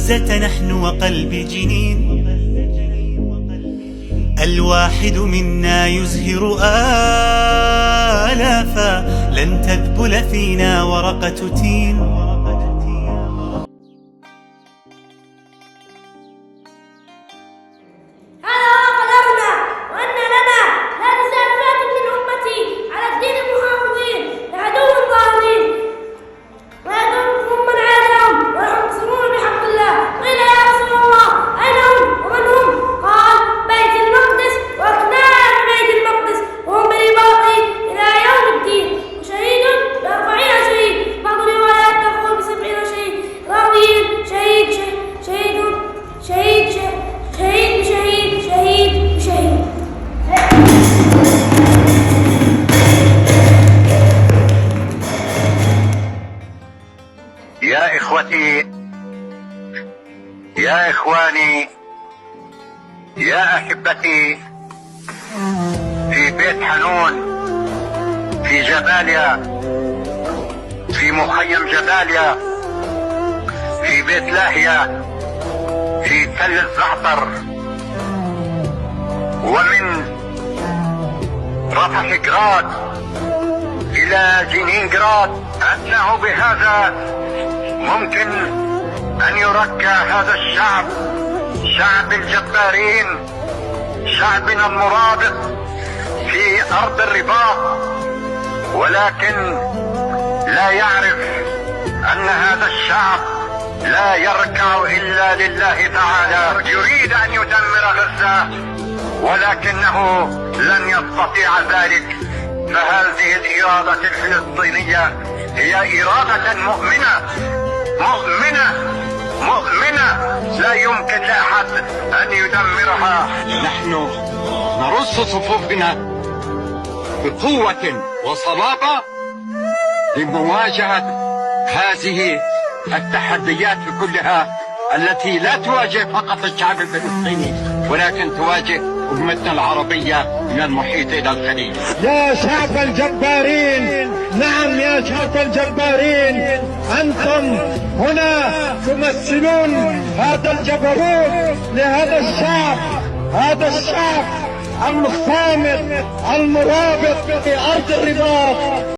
غزة نحن وقلب جنين، الواحد منا يزهر آلافا، لن تذبل فينا ورقة تين. يا إخوتي، يا إخواني، يا أحبتي، في بيت حنون، في جباليا، في مخيم جباليا، في بيت لاهيا، في تل الزعتر، ومن رفح جراد إلى جنينجراد، أنه بهذا ممكن أن يركع هذا الشعب، شعب الجبارين، شعبنا المرابط في أرض الرباط، ولكن لا يعرف أن هذا الشعب لا يركع إلا لله تعالى. يريد أن يدمر غزة ولكنه لن يستطيع ذلك، فهذه الإرادة الفلسطينية هي إرادة مؤمنة مؤمنة مؤمنة، لا يمكن لأحد أن يدمرها. نحن نرص صفوفنا بقوة وصلابة لمواجهة هذه التحديات كلها التي لا تواجه فقط الشعب الفلسطيني ولكن تواجه أمتنا العربية من المحيط إلى الخليج. يا شعب الجبارين، نعم يا شعب الجبارين، أنتم هنا تمثلون هذا الجبروت لهذا الشعب، هذا الشعب الصامت المرابط في أرض الرباط.